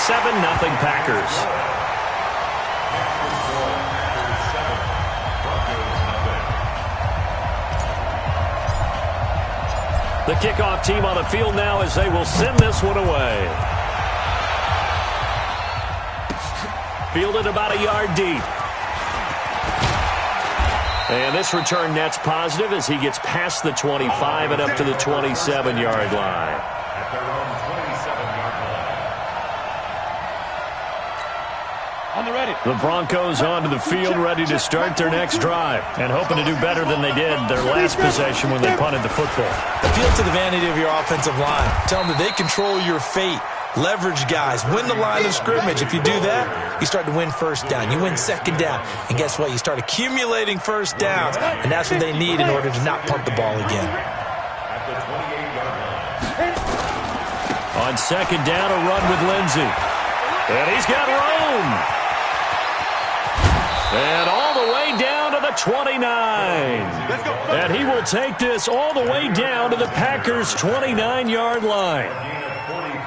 7-0 Packers. The kickoff team on the field now as they will send this one away. Fielded about a yard deep. And this return net's positive as he gets past the 25 and up to the 27-yard line. At their own 27-yard line. On the ready. The Broncos onto the field, ready to start their next drive, and hoping to do better than they did their last possession when they punted the football. Appeal to the vanity of your offensive line. Tell them that they control your fate. Leverage guys. Win the line of scrimmage. If you do that, you start to win first down. You win second down. And guess what? You start accumulating first downs. And that's what they need in order to not punt the ball again. At the 28-yard line. On second down, a run with Lindsey. And he's got room. And all the way down to the 29. And he will take this all the way down to the Packers' 29-yard line.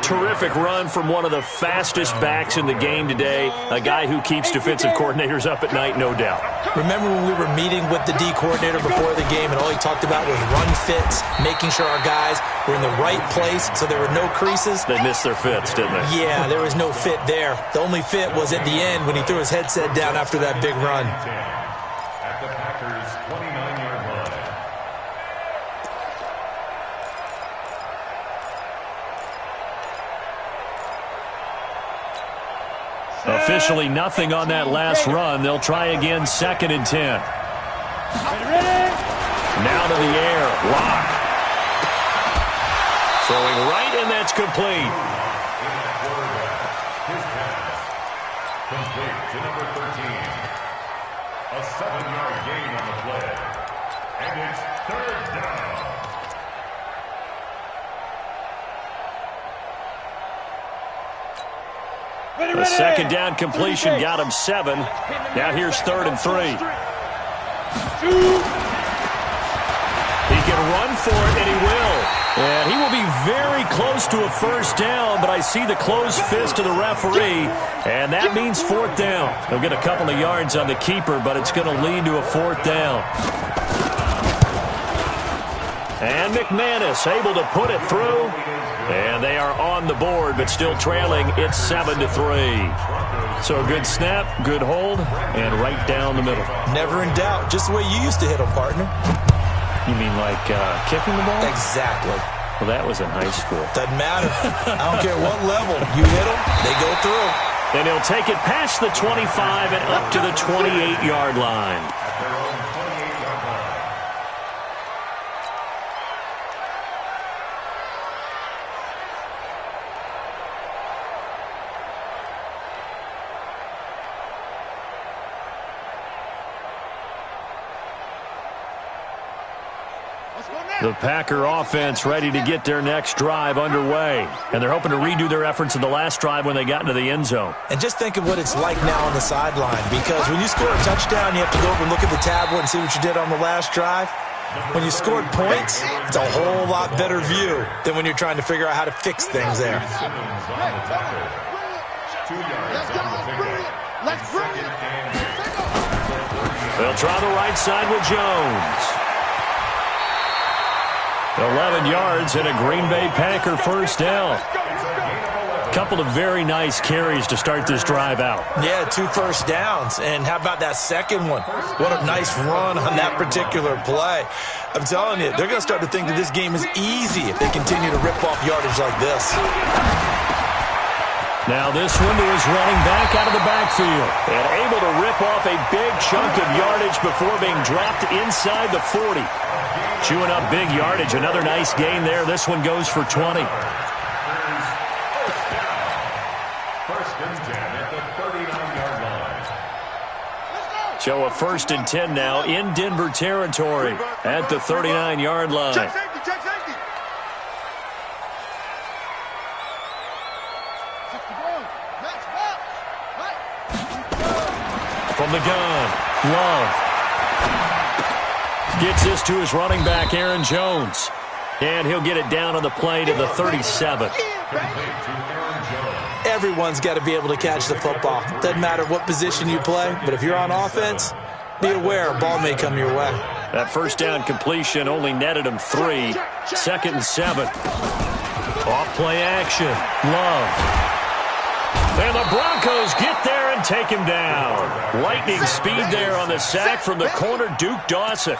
Terrific run from one of the fastest backs in the game today, a guy who keeps defensive coordinators up at night, no doubt. Remember when we were meeting with the D coordinator before the game and all he talked about was run fits, making sure our guys were in the right place so there were no creases? They missed their fits, didn't they? Yeah, there was no fit there. The only fit was at the end when he threw his headset down after that big run. At the Packers' 29-yard line. Officially nothing on that last run. They'll try again, 2nd and 10. Now to the air. Lock. Throwing right, and that's complete. His pass. Complete to number 13. A 7-yard gain on the play. And it's 3rd down. A second down completion got him 7. Now here's 3rd and 3. He can run for it, and he will. And he will be very close to a first down, but I see the closed fist of the referee, and that means 4th down. He'll get a couple of yards on the keeper, but it's going to lead to a 4th down. And McManus able to put it through. And they are on the board, but still trailing. It's 7-3. So a good snap, good hold, and right down the middle. Never in doubt. Just the way you used to hit them, partner. You mean like kicking the ball? Exactly. Well, that was in high school. Doesn't matter. I don't care what level. You hit them, they go through. And he'll take it past the 25 and up to the 28-yard line. At their own 28-yard line. The Packer offense ready to get their next drive underway. And they're hoping to redo their efforts in the last drive when they got into the end zone. And just think of what it's like now on the sideline, because when you score a touchdown, you have to go over and look at the tablet and see what you did on the last drive. When you scored points, it's a whole lot better view than when you're trying to figure out how to fix things there. 2 yards on the pickup. Second and 8. They'll try the right side with Jones. 11 yards and a Green Bay Packer first down. Couple of very nice carries to start this drive out. Yeah, 2 first downs. And how about that second one? What a nice run on that particular play. I'm telling you, they're going to start to think that this game is easy if they continue to rip off yardage like this. Now this one to his running back out of the backfield. And able to rip off a big chunk of yardage before being dropped inside the 40. Chewing up big yardage. Another nice gain there. This one goes for 20. First and 10 at the 39-yard line. So a 1st and 10 now in Denver territory at the 39-yard line. Check safety, check safety. From the gun, Love. Gets this to his running back, Aaron Jones. And he'll get it down on the play to the 37. Everyone's got to be able to catch the football. Doesn't matter what position you play, but if you're on offense, be aware a ball may come your way. That first down completion only netted him 3. 2nd and 7. Off play action. Love. And the Broncos get there and take him down. Lightning speed there on the sack from the corner, Duke Dawson.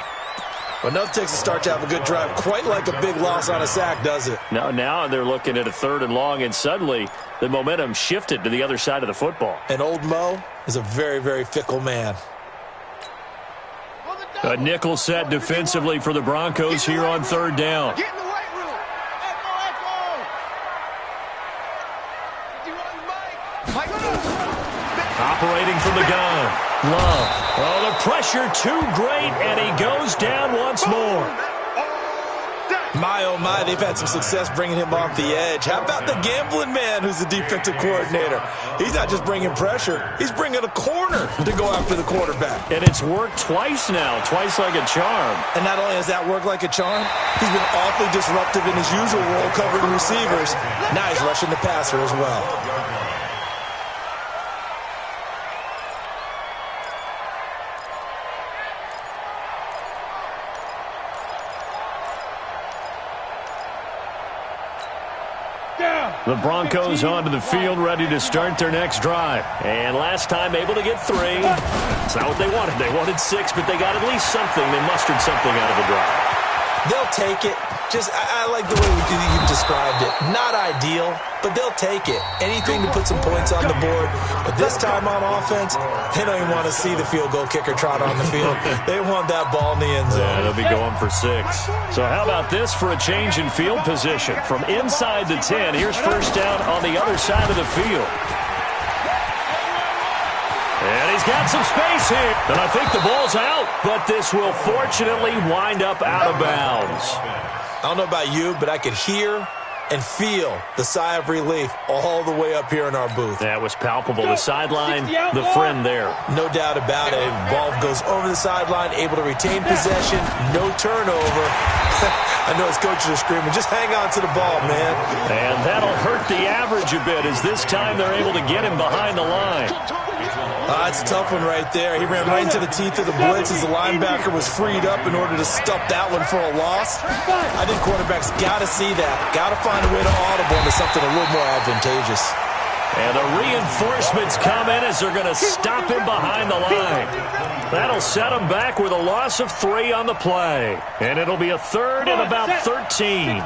Well, enough takes a start to have a good drive. Quite like a big loss on a sack, does it? Now they're looking at a 3rd and long, and suddenly the momentum shifted to the other side of the football. And old Mo is a very, very fickle man. A nickel set defensively for the Broncos here on 3rd down. Get in the weight room. Operating from the gun. Love. Oh, the pressure too great, and he goes down once more. My, oh, my, they've had some success bringing him off the edge. How about the gambling man who's the defensive coordinator? He's not just bringing pressure. He's bringing a corner to go after the quarterback. And it's worked twice now, twice like a charm. And not only has that worked like a charm, he's been awfully disruptive in his usual role covering receivers. Now he's rushing the passer as well. The Broncos onto the field, ready to start their next drive. And last time able to get 3. It's not what they wanted. They wanted 6, but they got at least something. They mustered something out of the drive. They'll take it. I like the way you've described it. Not ideal, but they'll take it. Anything to put some points on the board. But this time on offense, they don't even want to see the field goal kicker trot on the field. They want that ball in the end zone. Yeah, they'll be going for 6. So how about this for a change in field position? From inside the 10, here's first down on the other side of the field. And he's got some space here. And I think the ball's out, but this will fortunately wind up out of bounds. I don't know about you, but I could hear and feel the sigh of relief all the way up here in our booth. That was palpable. The sideline, the friend there. No doubt about it. Ball goes over the sideline, able to retain possession, no turnover. I know his coaches are screaming, just hang on to the ball, man. And that'll hurt the average a bit as this time they're able to get him behind the line. It's a tough one right there. He ran right into the teeth of the blitz as the linebacker was freed up in order to stop that one for a loss. I think quarterbacks got to see that. Got to find a way to audible into something a little more advantageous. And the reinforcements come in as they're going to stop him behind the line. That'll set him back with a loss of 3 on the play. And it'll be a 3rd and about 13.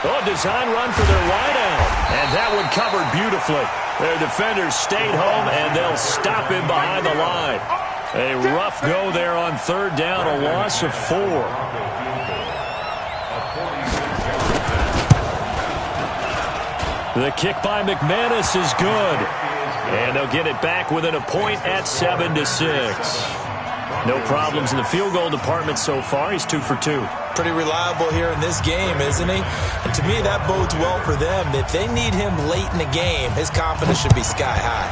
Oh, design run for their wideout. And that one covered beautifully. Their defenders stayed home, and they'll stop him behind the line. A rough go there on 3rd down, a loss of 4. The kick by McManus is good. And they'll get it back within a point at 7-6. No problems in the field goal department so far. He's 2 for 2. Pretty reliable here in this game, isn't he? And to me, that bodes well for them. If they need him late in the game, his confidence should be sky high.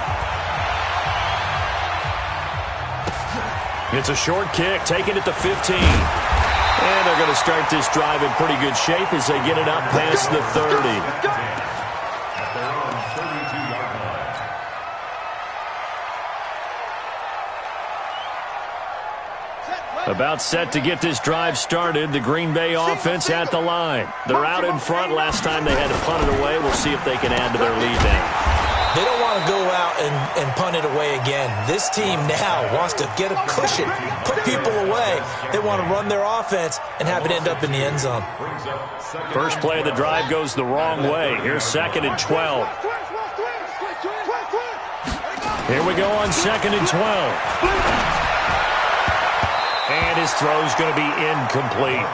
It's a short kick, taken at the 15. And they're going to start this drive in pretty good shape as they get it up past the 30. About set to get this drive started. The Green Bay offense at the line. They're out in front. Last time they had to punt it away. We'll see if they can add to their lead now. They don't want to go out and punt it away again. This team now wants to get a cushion, put people away. They want to run their offense and have it end up in the end zone. First play of the drive goes the wrong way. Here's 2nd and 12. Here we go on 2nd and 12. And his throw's going to be incomplete.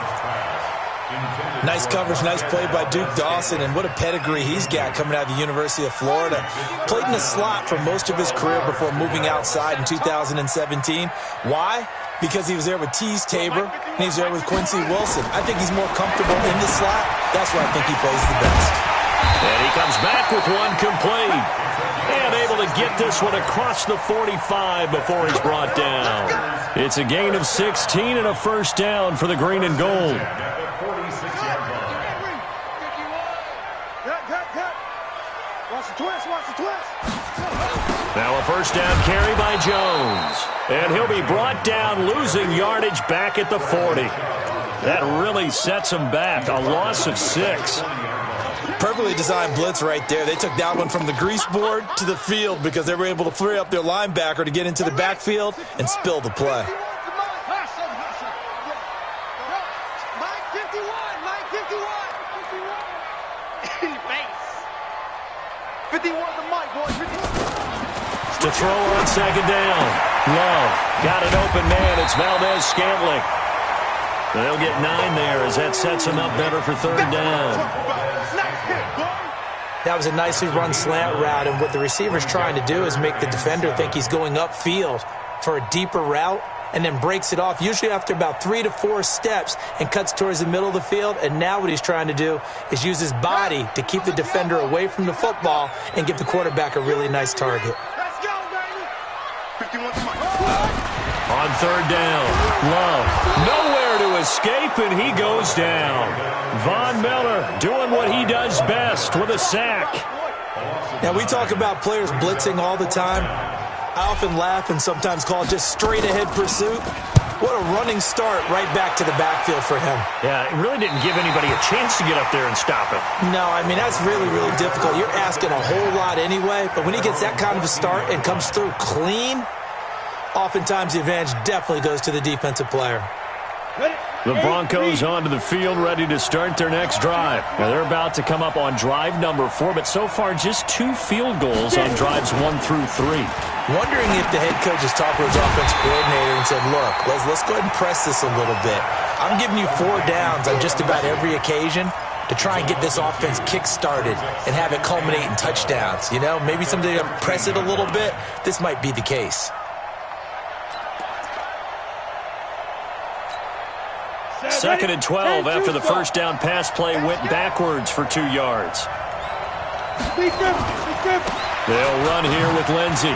Nice coverage, nice play by Duke Dawson, and what a pedigree he's got coming out of the University of Florida. Played in the slot for most of his career before moving outside in 2017. Why? Because he was there with Tease Tabor, and he was there with Quincy Wilson. I think he's more comfortable in the slot. That's where I think he plays the best. And he comes back with one complete. And able to get this one across the 45 before he's brought down. It's a gain of 16 and a first down for the green and gold. Now a first down carry by Jones. And he'll be brought down, losing yardage back at the 40. That really sets him back. A loss of 6. Perfectly designed blitz right there. They took that one from the grease board to the field because they were able to free up their linebacker to get into the backfield and spill the play. To throw on second down. Love got an open man. It's Valdez-Scantling. They'll get 9 there as that sets him up better for third down. That was a nicely run slant route, and what the receiver's trying to do is make the defender think he's going upfield for a deeper route and then breaks it off, usually after about 3 to 4 steps, and cuts towards the middle of the field. And now what he's trying to do is use his body to keep the defender away from the football and give the quarterback a really nice target. On third down, Love nowhere to escape, and he goes down. Von Miller doing what he does best with a sack. Now, we talk about players blitzing all the time. I often laugh and sometimes call it just straight-ahead pursuit. What a running start right back to the backfield for him. Yeah, it really didn't give anybody a chance to get up there and stop it. No, I mean, that's really, really difficult. You're asking a whole lot anyway, but when he gets that kind of a start and comes through clean, oftentimes the advantage definitely goes to the defensive player. The Broncos onto the field, ready to start their next drive. Now they're about to come up on drive number 4, but so far just 2 field goals on drives 1 through 3. Wondering if the head coach has talked to his offense coordinator and said, look, let's go ahead and press this a little bit. I'm giving you 4 downs on just about every occasion to try and get this offense kick-started and have it culminate in touchdowns. You know, maybe someday to press it a little bit. This might be the case. Second and 12 after the first down pass play went backwards for 2 yards. They'll run here with Lindsey.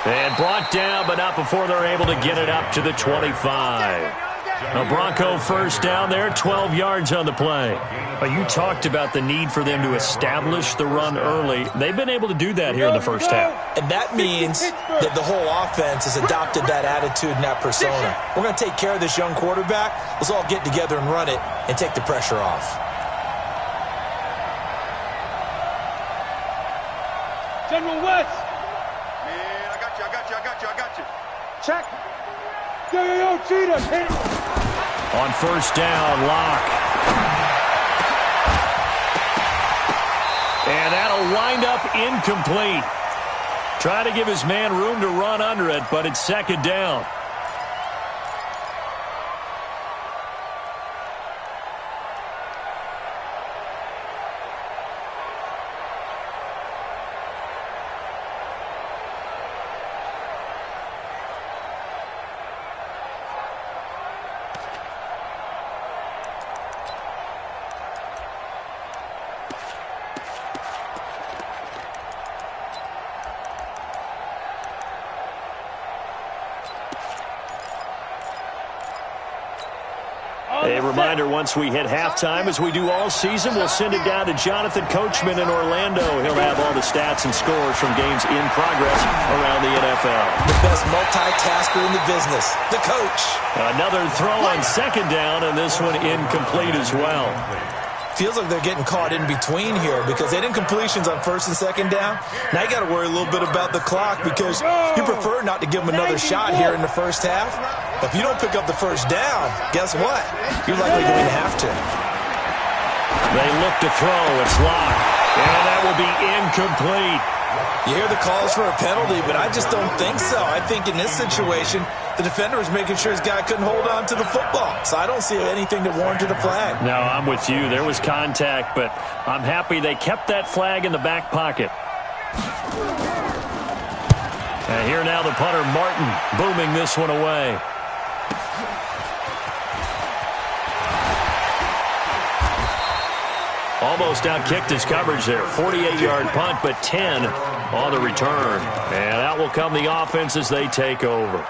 And brought down, but not before they're able to get it up to the 25. A Bronco first down there, 12 yards on the play. You talked about the need for them to establish the run early. They've been able to do that here in the first half. And that means that the whole offense has adopted that attitude and that persona. We're going to take care of this young quarterback. Let's all get together and run it and take the pressure off. General West. Man, I got you. Check. Yo, Cheetah, hit it. On first down, Locke. And that'll wind up incomplete. Try to give his man room to run under it, but it's second down. A reminder, once we hit halftime, as we do all season, we'll send it down to Jonathan Coachman in Orlando. He'll have all the stats and scores from games in progress around the NFL. The best multitasker in the business, the coach. Another throw on second down, and this one incomplete as well. Feels like they're getting caught in between here because they had incompletions on first and second down. Now you got to worry a little bit about the clock because you prefer not to give them another shot here in the first half. But if you don't pick up the first down, guess what? You're likely going to have to. They look to throw. It's locked. And that will be incomplete. You hear the calls for a penalty, but I just don't think so. I think in this situation, the defender was making sure his guy couldn't hold on to the football. So I don't see anything that warranted a flag. No, I'm with you. There was contact, but I'm happy they kept that flag in the back pocket. And here now the punter, Martin, booming this one away. Almost outkicked his coverage there. 48-yard punt, but 10 on the return. And out will come the offense as they take over.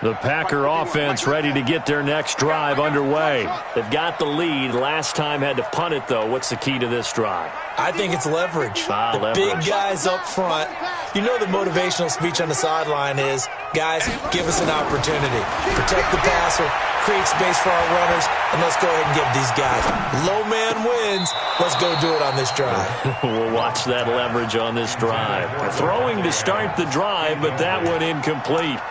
The Packer offense ready to get their next drive underway. They've got the lead. Last time had to punt it, though. What's the key to this drive? I think it's leverage. Leverage. Big guys up front. You know the motivational speech on the sideline is, guys, give us an opportunity. Protect the passer, create space for our runners, and let's go ahead and give these guys. Low man wins. Let's go do it on this drive. We'll watch that leverage on this drive. Throwing to start the drive, but that one incomplete.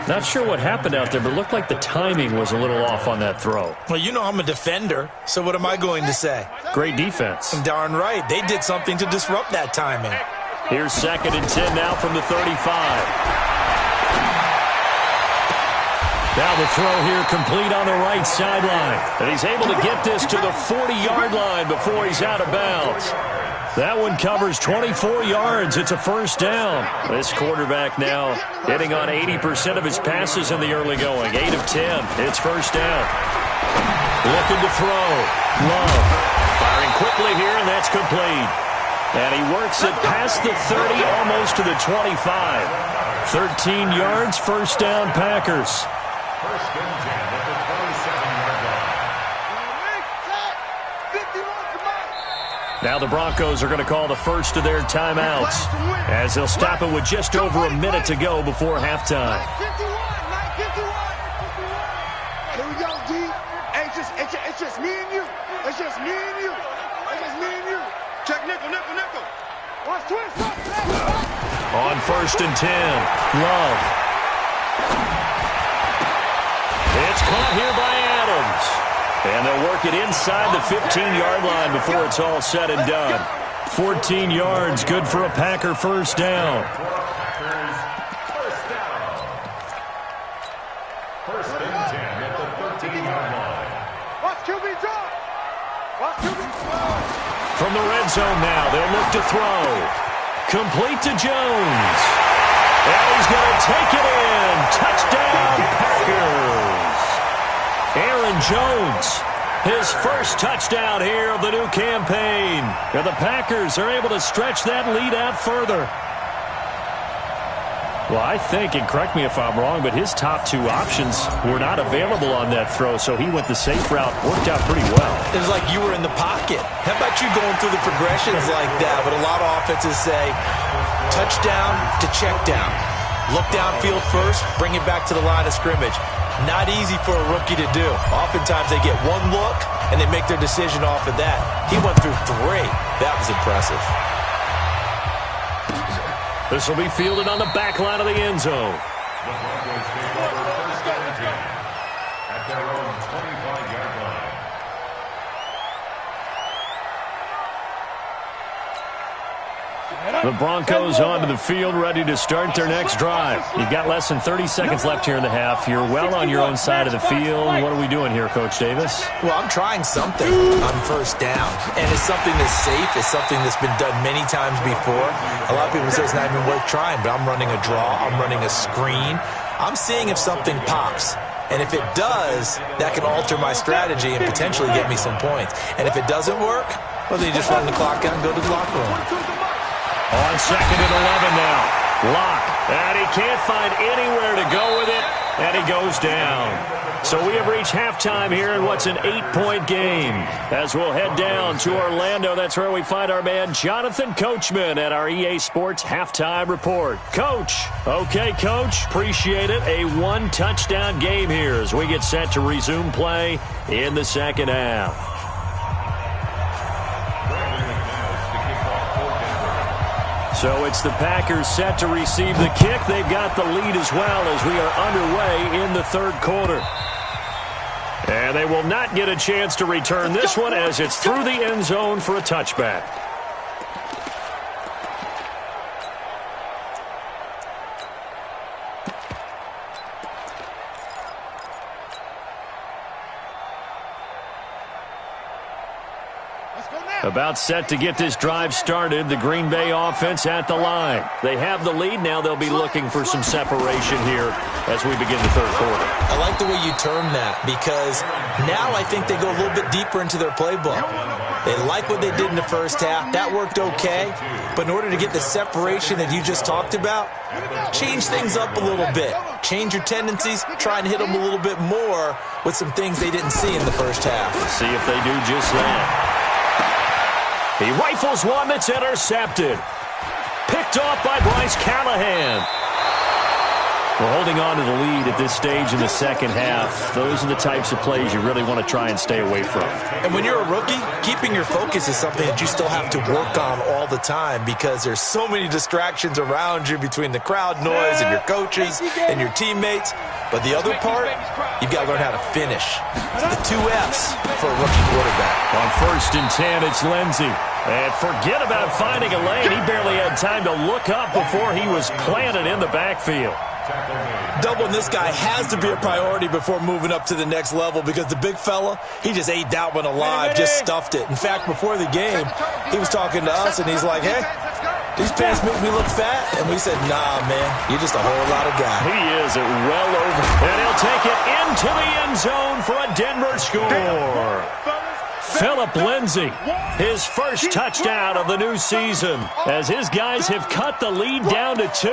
Not sure what happened out there, but it looked like the timing was a little off on that throw. Well, you know I'm a defender, so what am I going to say? Great defense. Darn right. They did something to disrupt that timing. Here's 2nd and 10 now from the 35. Now the throw here complete on the right sideline. And he's able to get this to the 40-yard line before he's out of bounds. That one covers 24 yards. It's a first down. This quarterback now hitting on 80% of his passes in the early going. 8 of 10. It's first down. Looking to throw. Love. Firing quickly here, and that's complete. And he works it past the 30, almost to the 25. 13 yards, first down, Packers. First and 10 at the 27-yard line. Now the Broncos are going to call the first of their timeouts as they'll stop it with just over a minute to go before halftime. Here we go, D. Hey, it's just me and you. It's just me and you. It's just me and you. Check nickel. Watch twist. On 1st and 10, Love. It's caught here by Adams. And they'll work it inside the 15-yard line before it's all said and done. 14 yards, good for a Packer first down. First and 10 at the 13-yard line. Watch QB drop. Watch QB drop. From the red zone now, they'll look to throw. Complete to Jones. And he's going to take it in. Touchdown, Packers. Aaron Jones, his first touchdown here of the new campaign. And the Packers are able to stretch that lead out further. Well, I think, and correct me if I'm wrong, but his top two options were not available on that throw, so he went the safe route. Worked out pretty well. It was like you were in the pocket. How about you going through the progressions like that? But a lot of offenses say touchdown to check down. Look downfield first, bring it back to the line of scrimmage. Not easy for a rookie to do. Oftentimes they get one look and they make their decision off of that. He went through 3. That was impressive. This will be fielded on the back line of the end zone. The Broncos take over first and 10 at their own 25-yard line. The Broncos onto the field, ready to start their next drive. You've got less than 30 seconds left here in the half. You're well on your own side of the field. What are we doing here, Coach Davis? Well, I'm trying something on first down, and it's something that's safe. It's something that's been done many times before. A lot of people say it's not even worth trying, but I'm running a draw. I'm running a screen. I'm seeing if something pops. And if it does, that can alter my strategy and potentially get me some points. And if it doesn't work, well, then you just run the clock out and go to the locker room. On 2nd and 11 now. Lock. And he can't find anywhere to go with it. And he goes down. So we have reached halftime here in what's an 8-point game. As we'll head down to Orlando, that's where we find our man Jonathan Coachman at our EA Sports Halftime Report. Coach. Okay, Coach. Appreciate it. A 1-touchdown game here as we get set to resume play in the second half. So it's the Packers set to receive the kick. They've got the lead as well as we are underway in the third quarter. And they will not get a chance to return this one as it's through the end zone for a touchback. About set to get this drive started. The Green Bay offense at the line. They have the lead. Now they'll be looking for some separation here as we begin the third quarter. I like the way you term that because now I think they go a little bit deeper into their playbook. They like what they did in the first half. That worked okay. But in order to get the separation that you just talked about, change things up a little bit. Change your tendencies. Try and hit them a little bit more with some things they didn't see in the first half. Let's see if they do just that. He rifles one that's intercepted. Picked off by Bryce Callahan. We're holding on to the lead at this stage in the second half. Those are the types of plays you really want to try and stay away from. And when you're a rookie, keeping your focus is something that you still have to work on all the time because there's so many distractions around you between the crowd noise and your coaches and your teammates. But the other part, you've got to learn how to finish. The 2 Fs for a rookie quarterback. On 1st and 10, it's Lindsey. And forget about finding a lane. He barely had time to look up before he was planted in the backfield. Doubling this guy has to be a priority before moving up to the next level because the big fella, he just ate that one alive, just stuffed it. In fact, before the game, he was talking to us, and he's like, hey, these pants make me look fat. And we said, nah, man, you're just a whole lot of guy. He is well over. And he'll take it into the end zone for a Denver score. Phillip Lindsay, his first touchdown of the new season, as his guys have cut the lead down to 2.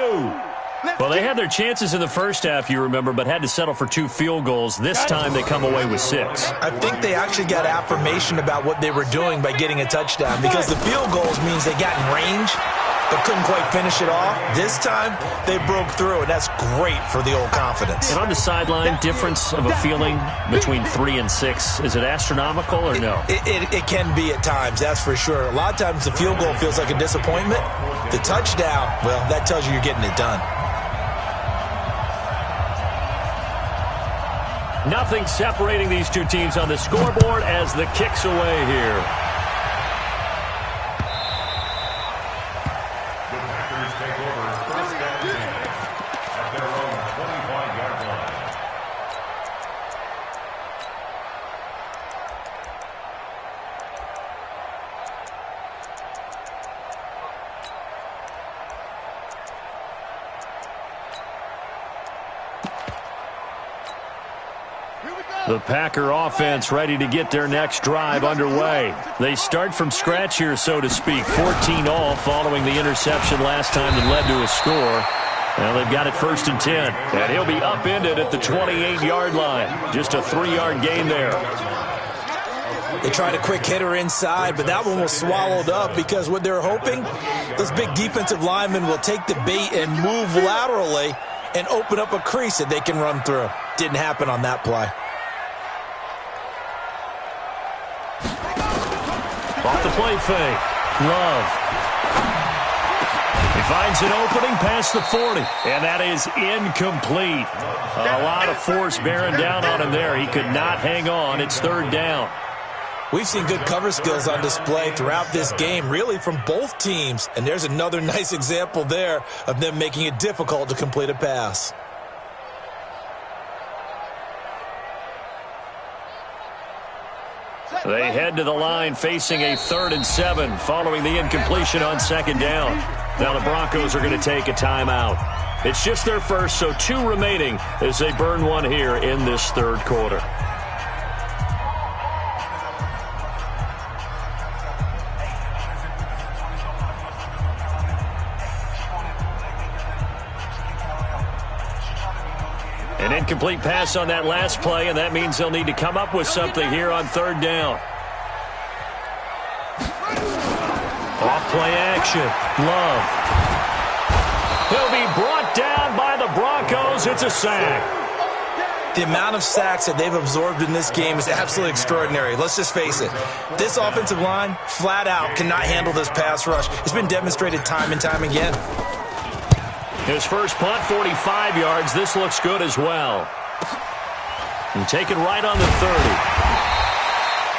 Well, they had their chances in the first half, you remember, but had to settle for 2 field goals. This time they come away with 6. I think they actually got affirmation about what they were doing by getting a touchdown because the field goals means they got in range but couldn't quite finish it off. This time they broke through, and that's great for the old confidence. And on the sideline, difference of a feeling between 3 and 6, is it astronomical or no? It can be at times, that's for sure. A lot of times the field goal feels like a disappointment. The touchdown, well, that tells you you're getting it done. Nothing separating these two teams on the scoreboard as the kick's away here. The Packers take over 1st and 10 at their own 25-yard line. The Packer offense ready to get their next drive underway. They start from scratch here, so to speak. 14 all following the interception last time that led to a score. Well, they've got it 1st and 10. And he'll be upended at the 28-yard line. Just a 3-yard gain there. They tried a quick hitter inside, but that one was swallowed up because what they're hoping, those big defensive linemen will take the bait and move laterally and open up a crease that they can run through. Didn't happen on that play. Off the play fake. Love. He finds an opening past the 40, and that is incomplete. A lot of force bearing down on him there. He could not hang on. It's 3rd down. We've seen good cover skills on display throughout this game, really from both teams. And there's another nice example there of them making it difficult to complete a pass. They head to the line facing a 3rd and 7 following the incompletion on 2nd down. Now the Broncos are going to take a timeout. It's just their first, so 2 remaining as they burn one here in this 3rd quarter. An incomplete pass on that last play, and that means they'll need to come up with something here on 3rd down. Off-play action. Love. He'll be brought down by the Broncos. It's a sack. The amount of sacks that they've absorbed in this game is absolutely extraordinary. Let's just face it. This offensive line, flat out, cannot handle this pass rush. It's been demonstrated time and time again. His first punt, 45 yards. This looks good as well. And take it right on the 30.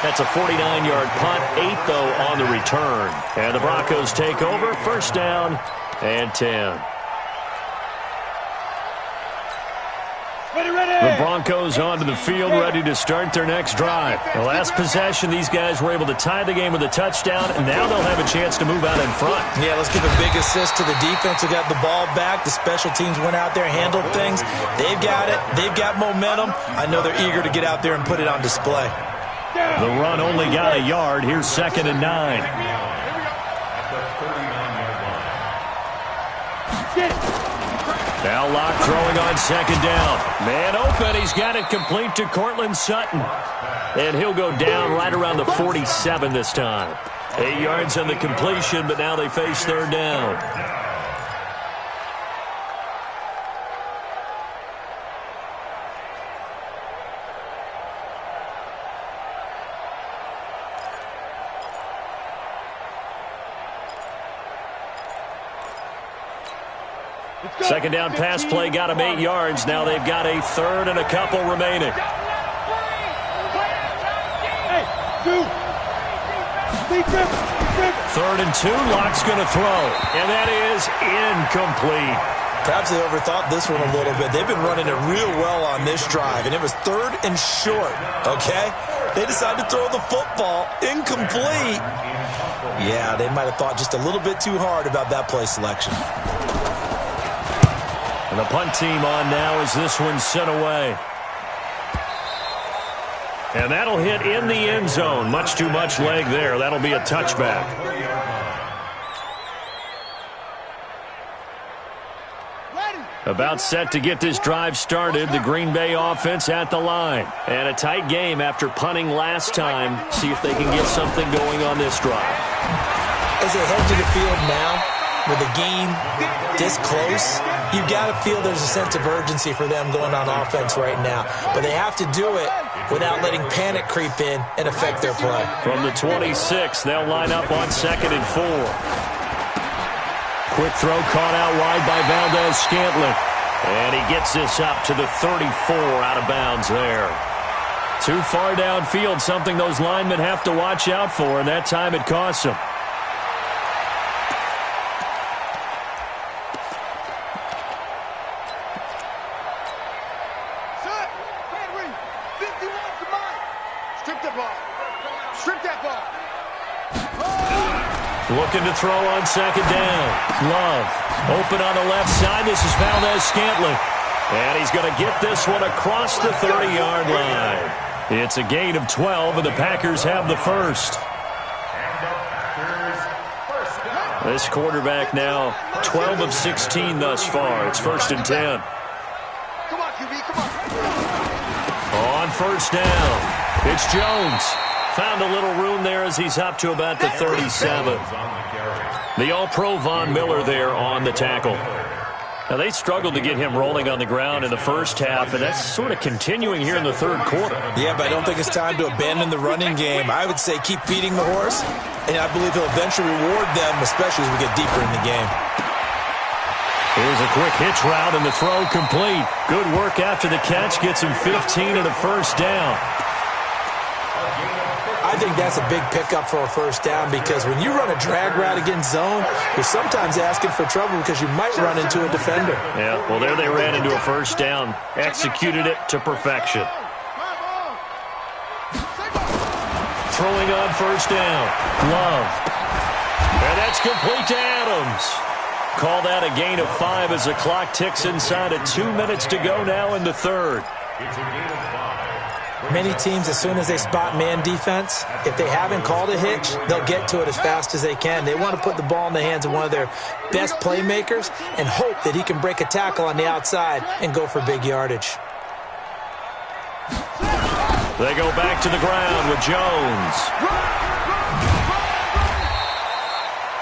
That's a 49-yard punt, 8, though, on the return. And the Broncos take over, 1st down and 10. The Broncos onto the field, ready to start their next drive. The last possession, these guys were able to tie the game with a touchdown, and now they'll have a chance to move out in front. Yeah, let's give a big assist to the defense who got the ball back. The special teams went out there and handled things. They've got it. They've got momentum. I know they're eager to get out there and put it on display. The run only got a yard. Here's 2nd and 9. Now Locke throwing on 2nd down. Man open. He's got it complete to Cortland Sutton. And he'll go down right around the 47 this time. 8 yards on the completion, but now they face 3rd down. Second down pass play got him 8 yards. Now they've got a 3rd and a couple remaining. 3rd and 2. Locke's going to throw. And that is incomplete. Perhaps they overthought this one a little bit. They've been running it real well on this drive, and it was 3rd and short, okay? They decided to throw the football incomplete. Yeah, they might have thought just a little bit too hard about that play selection. And the punt team on now as this one's sent away. And that'll hit in the end zone. Much too much leg there. That'll be a touchback. About set to get this drive started. The Green Bay offense at the line. And a tight game after punting last time. See if they can get something going on this drive. As they head to the field now, with the game this close, you've got to feel there's a sense of urgency for them going on offense right now. But they have to do it without letting panic creep in and affect their play. From the 26, they'll line up on 2nd and 4. Quick throw caught out wide by Valdez-Scantling. And he gets this up to the 34 out of bounds there. Too far downfield, something those linemen have to watch out for, and that time it costs them. Looking to throw on 2nd down. Love. Open on the left side. This is Valdez-Scantling. And he's going to get this one across the 30-yard line. It's a gain of 12, and the Packers have the first. This quarterback now 12 of 16 thus far. It's 1st and 10. Come on, QB, come on. On 1st down, it's Jones. Found a little room there as he's up to about the 37. The All-Pro Von Miller there on the tackle. Now, they struggled to get him rolling on the ground in the first half, and that's sort of continuing here in the 3rd quarter. Yeah, but I don't think it's time to abandon the running game. I would say keep feeding the horse, and I believe he'll eventually reward them, especially as we get deeper in the game. Here's a quick hitch route, and the throw complete. Good work after the catch. Gets him 15 and a 1st down. I think that's a big pickup for a 1st down because when you run a drag route against zone, you're sometimes asking for trouble because you might run into a defender. Yeah, well, there they ran into a 1st down. Executed it to perfection. Throwing on 1st down. Love. And that's complete to Adams. Call that a gain of 5 as the clock ticks inside of 2 minutes to go now in the 3rd. It's a gain of 5. Many teams, as soon as they spot man defense, if they haven't called a hitch, they'll get to it as fast as they can. They want to put the ball in the hands of one of their best playmakers and hope that he can break a tackle on the outside and go for big yardage. They go back to the ground with Jones.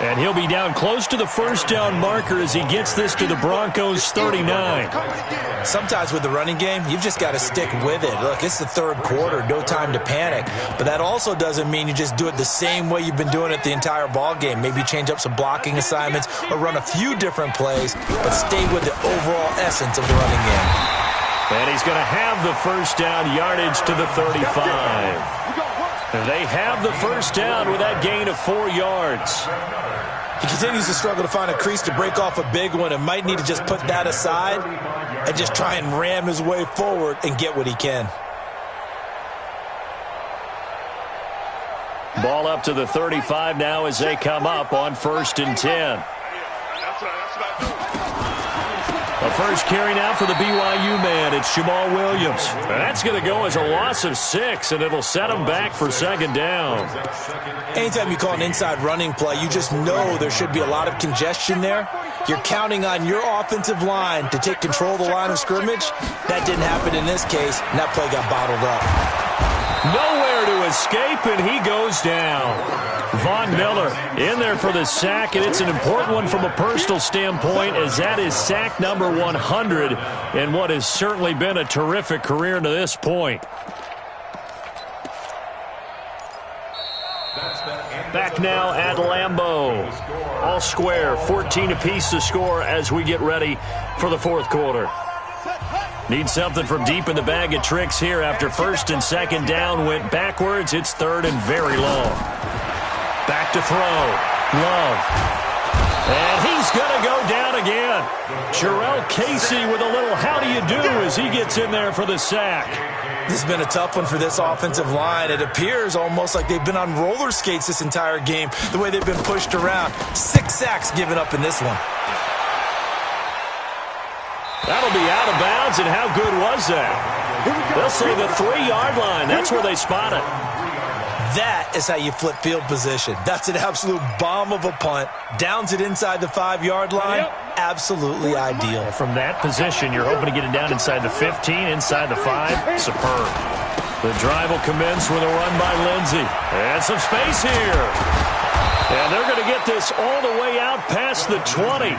And he'll be down close to the 1st down marker as he gets this to the Broncos 39. Sometimes with the running game, you've just got to stick with it. Look, it's the 3rd quarter, no time to panic. But that also doesn't mean you just do it the same way you've been doing it the entire ball game. Maybe change up some blocking assignments or run a few different plays, but stay with the overall essence of the running game. And he's going to have the 1st down, yardage to the 35. And they have the 1st down with that gain of 4 yards. He continues to struggle to find a crease to break off a big one and might need to just put that aside and just try and ram his way forward and get what he can. Ball up to the 35 now as they come up on 1st and 10. The first carry now for the BYU man. It's Jamal Williams. That's going to go as a loss of 6, and it'll set him back for 2nd down. Anytime you call an inside running play, you just know there should be a lot of congestion there. You're counting on your offensive line to take control of the line of scrimmage. That didn't happen in this case, and that play got bottled up. Nowhere to escape, and he goes down. Von Miller in there for the sack, and it's an important one from a personal standpoint, as that is sack number 100 in what has certainly been a terrific career to this point. Back now at Lambeau. All square, 14 apiece to score as we get ready for the 4th quarter. Need something from deep in the bag of tricks here after 1st and 2nd down went backwards. It's 3rd and very long. Back to throw. Love. And he's going to go down again. Jarrell Casey with a little how do you do as he gets in there for the sack. This has been a tough one for this offensive line. It appears almost like they've been on roller skates this entire game, the way they've been pushed around. 6 sacks given up in this one. That'll be out of bounds, and how good was that? They'll say the 3-yard line. That's where they spot it. That is how you flip field position. That's an absolute bomb of a punt. Downs it inside the 5-yard line. Absolutely ideal. From that position, you're hoping to get it down inside the 15, inside the 5. Superb. The drive will commence with a run by Lindsey. And some space here. And they're going to get this all the way out past the 20.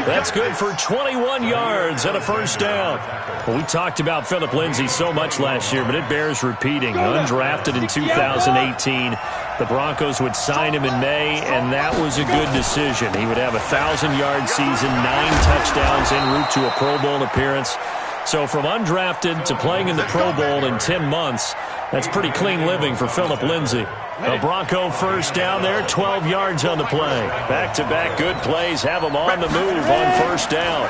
That's good for 21 yards and a 1st down. Well, we talked about Philip Lindsey so much last year, but it bears repeating. Undrafted in 2018. The Broncos would sign him in May, and that was a good decision. He would have a 1,000-yard season, 9 touchdowns en route to a Pro Bowl appearance. So from undrafted to playing in the Pro Bowl in 10 months, that's pretty clean living for Philip Lindsey. A Bronco 1st down there, 12 yards on the play. Back-to-back good plays have them on the move on 1st down.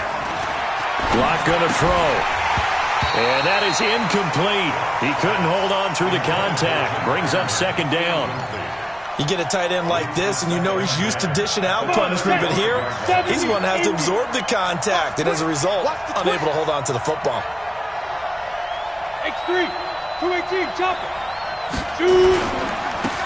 Block going to throw. And that is incomplete. He couldn't hold on through the contact. Brings up 2nd down. You get a tight end like this, and you know he's used to dishing out punishment, but here, he's going to have to absorb the contact, and as a result, unable to hold on to the football. X3, 218, chop it. Shoot.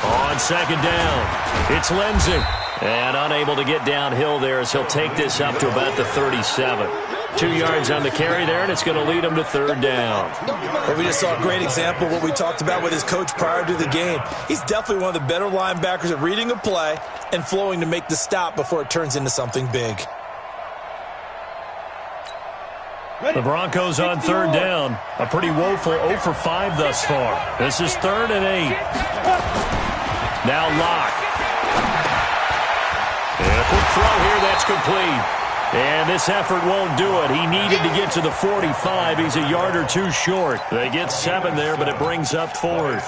On 2nd down, it's Lindsey. And unable to get downhill there as he'll take this up to about the 37. 2 yards on the carry there, and it's going to lead him to 3rd down. Well, we just saw a great example of what we talked about with his coach prior to the game. He's definitely one of the better linebackers at reading a play and flowing to make the stop before it turns into something big. The Broncos on 3rd down. A pretty woeful 0 for 5 thus far. This is 3rd and 8. Now Locke. And a quick throw here, that's complete. And this effort won't do it. He needed to get to the 45. He's a yard or 2 short. They get 7 there, but it brings up 4th.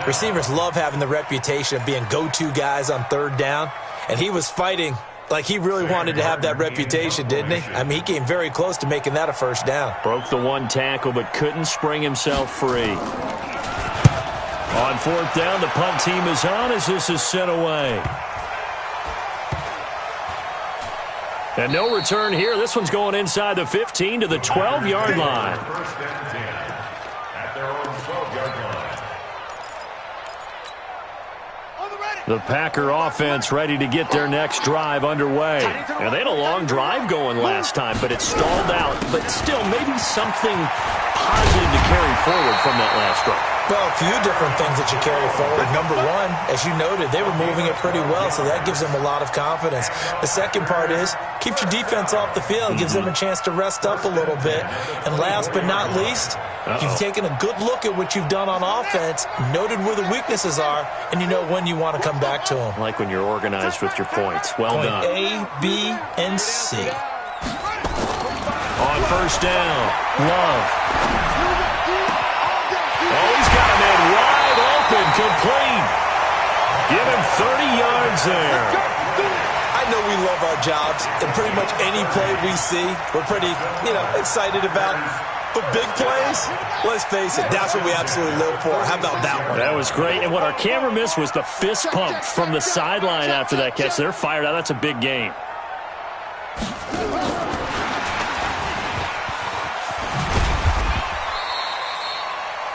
Receivers love having the reputation of being go-to guys on 3rd down. And he was fighting like he really wanted to have that reputation, didn't he? I mean, he came very close to making that a 1st down. Broke the 1 tackle, but couldn't spring himself free. On 4th down, the punt team is on as this is sent away. And no return here. This one's going inside the 15 to the 12-yard line. 1st and 10 at their own 12-yard line. The Packer offense ready to get their next drive underway. And they had a long drive going last time, but it stalled out. But still, maybe something positive to carry forward from that last drive. Well, a few different things that you carry forward. Number one, as you noted, they were moving it pretty well, so that gives them a lot of confidence. The second part is, keeps your defense off the field, gives them a chance to rest up a little bit. And last but not least, you've taken a good look at what you've done on offense, noted where the weaknesses are, and you know when you want to come back to them. I like when you're organized with your points. Well done. A, B, and C. On 1st down, Love. Oh, he's got him in wide open, complete. Give him 30 yards there. I know we love our jobs, and pretty much any play we see, we're pretty, excited about. But big plays, let's face it, that's what we absolutely live for. How about that one? That was great. And what our camera missed was the fist pump from the sideline after that catch. They're fired out. That's a big game.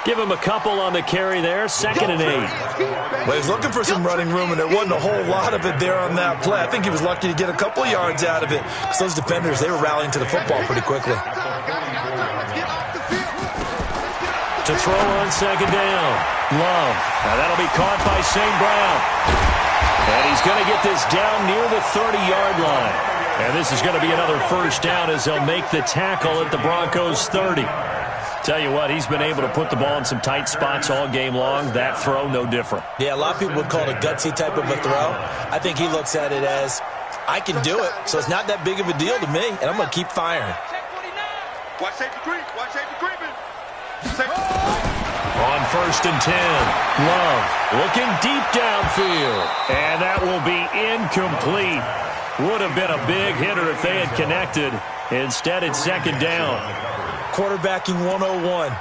Give him a couple on the carry there. 2nd and 8. Well, he's looking for some running room, and there wasn't a whole lot of it there on that play. I think he was lucky to get a couple of yards out of it because those defenders, they were rallying to the football pretty quickly. To throw on 2nd down. Love. Now that'll be caught by St. Brown. And he's going to get this down near the 30-yard line. And this is going to be another first down as they'll make the tackle at the Broncos' 30. Tell you what, he's been able to put the ball in some tight spots all game long. That throw, no different. Yeah, a lot of people would call it a gutsy type of a throw. I think he looks at it as, I can do it, so it's not that big of a deal to me, and I'm going to keep firing. Watch safety creep. Watch safety creeping. On 1st and 10, Love looking deep downfield. And that will be incomplete. Would have been a big hitter if they had connected. Instead, it's 2nd down. Quarterbacking 101.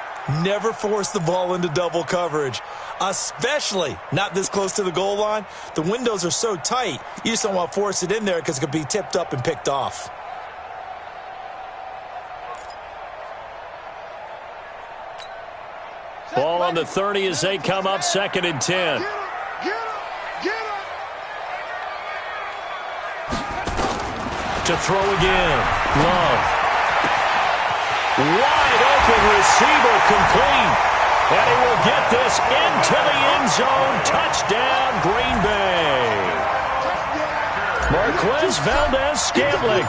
Never force the ball into double coverage, especially not this close to the goal line. The windows are so tight, you just don't want to force it in there because it could be tipped up and picked off. Ball on the 30 as they come up 2nd and 10. To throw again. Love. Wide open receiver complete. And he will get this into the end zone. Touchdown, Green Bay. Marquez Valdez-Scantling.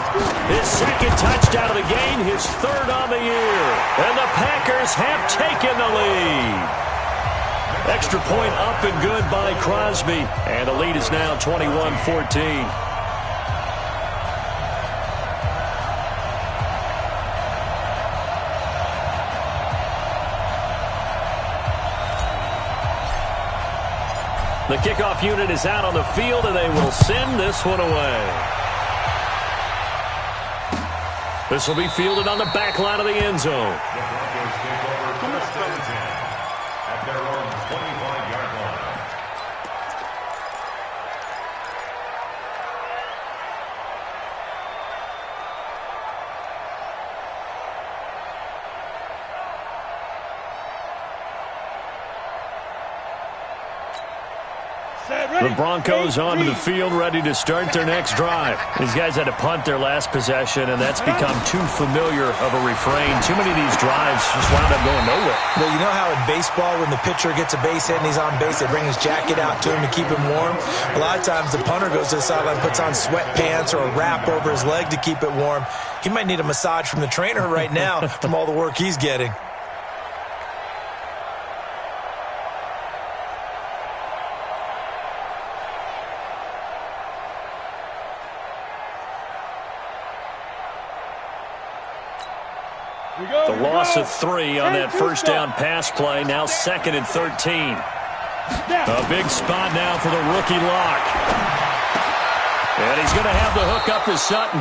His 2nd touchdown of the game, his 3rd on the year. And the Packers have taken the lead. Extra point up and good by Crosby. And the lead is now 21-14. The kickoff unit is out on the field, and they will send this one away. This will be fielded on the back line of the end zone. The Broncos take over 1st and 10 at their own 25-yard line. The Broncos onto the field, ready to start their next drive. These guys had to punt their last possession, and that's become too familiar of a refrain. Too many of these drives just wound up going nowhere. Well, you know how in baseball, when the pitcher gets a base hit and he's on base, they bring his jacket out to him to keep him warm? A lot of times the punter goes to the sideline, puts on sweatpants or a wrap over his leg to keep it warm. He might need a massage from the trainer right now from all the work he's getting. The loss of 3 on that first down pass play. Now 2nd and 13. A big spot now for the rookie lock. And he's going to have the hook up to Sutton.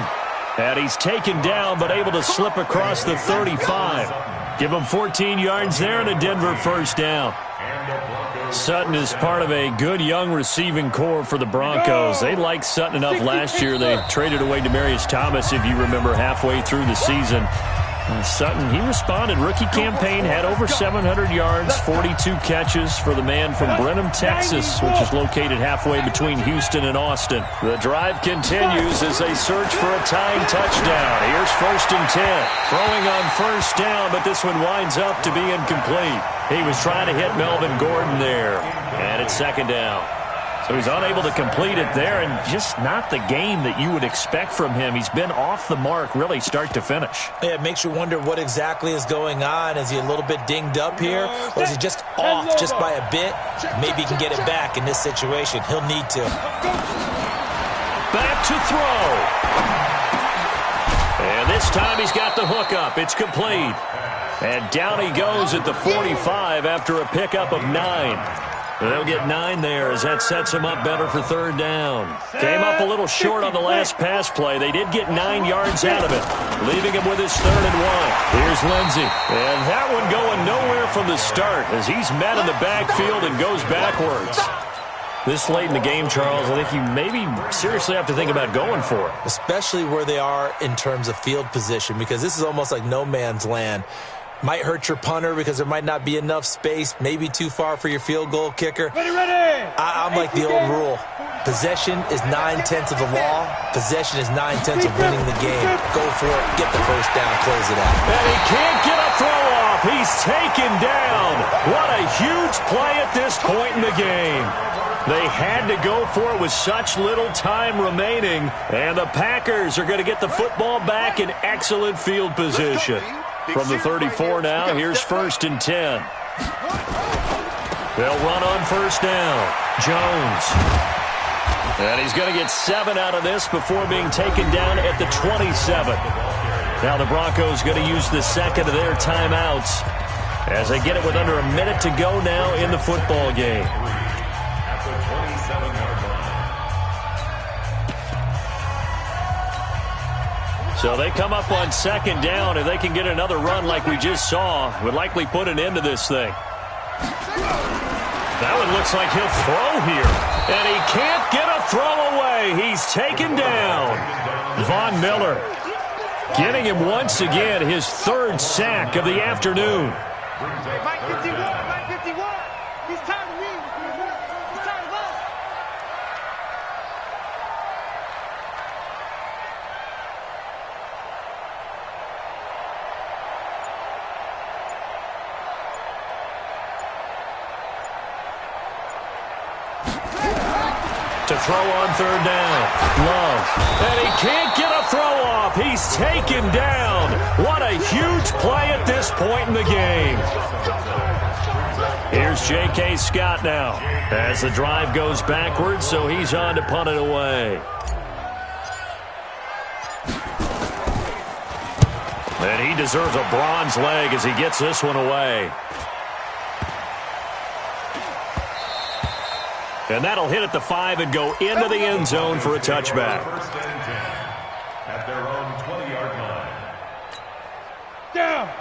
And he's taken down but able to slip across the 35. Give him 14 yards there and a Denver first down. Sutton is part of a good young receiving core for the Broncos. They liked Sutton enough last year. They traded away Demaryius Thomas, if you remember, halfway through the season. Sutton, he responded. Rookie campaign, had over 700 yards, 42 catches for the man from Brenham, Texas, which is located halfway between Houston and Austin. The drive continues as they search for a tying touchdown. Here's 1st and 10. Throwing on first down, but this one winds up to be incomplete. He was trying to hit Melvin Gordon there, and it's 2nd down. So he's unable to complete it there, and just not the game that you would expect from him. He's been off the mark, really, start to finish. Yeah, it makes you wonder what exactly is going on. Is he a little bit dinged up here, or is he just off just by a bit? Maybe he can get it back in this situation. He'll need to. Back to throw. And this time he's got the hook up. It's complete. And down he goes at the 45 after a pickup of 9. They'll get 9 there as that sets them up better for third down. Came up a little short on the last pass play. They did get 9 yards out of it, leaving him with his 3rd and 1. Here's Lindsey. And that one going nowhere from the start as he's met in the backfield and goes backwards. This late in the game, Charles, I think you maybe seriously have to think about going for it. Especially where they are in terms of field position, because this is almost like no man's land. Might hurt your punter because there might not be enough space, maybe too far for your field goal kicker. I'm like the old rule. Possession is 9/10 of the law. Possession is 9/10 of winning the game. Go for it. Get the first down. Close it out. And he can't get a throw off. He's taken down. What a huge play at this point in the game. They had to go for it with such little time remaining. And the Packers are going to get the football back in excellent field position. From the 34 now, here's 1st and 10. They'll run on first down. Jones. And he's going to get 7 out of this before being taken down at the 27. Now the Broncos going to use the second of their timeouts as they get it with under a minute to go now in the football game. At the 27-yard line. So they come up on second down. If they can get another run like we just saw, would likely put an end to this thing. That one looks like he'll throw here. And he can't get a throw away. He's taken down. Von Miller getting him once again his 3rd sack of the afternoon. Mike 51, Mike 51. He's tired of me. He's tired of us. To throw on 3rd down. Love. And he can't get a throw off. He's taken down. What a huge play at this point in the game. Here's J.K. Scott now as the drive goes backwards, so he's on to punt it away. And he deserves a bronze leg as he gets this one away. And that'll hit at the 5 and go into the end zone for a touchback. First and 10 at their own 20-yard line.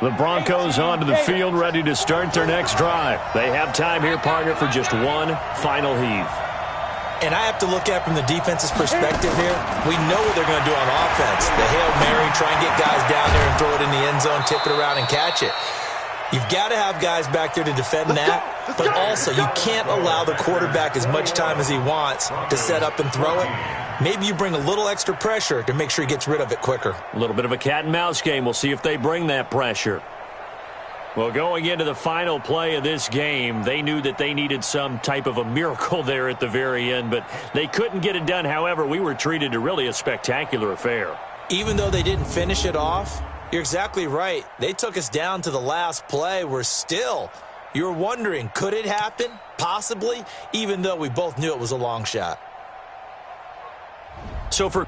The Broncos onto the field, ready to start their next drive. They have time here, partner, for just one final heave. And I have to look at from the defense's perspective here. We know what they're going to do on offense. The Hail Mary, try and get guys down there and throw it in the end zone, tip it around and catch it. You've got to have guys back there to defend that, but also you can't allow the quarterback as much time as he wants to set up and throw it. Maybe you bring a little extra pressure to make sure he gets rid of it quicker. A little bit of a cat and mouse game. We'll see if they bring that pressure. Well, going into the final play of this game, they knew that they needed some type of a miracle there at the very end, but they couldn't get it done. However, we were treated to really a spectacular affair. Even though they didn't finish it off, you're exactly right. They took us down to the last play. We're still, you're wondering, could it happen? Possibly, even though we both knew it was a long shot. So for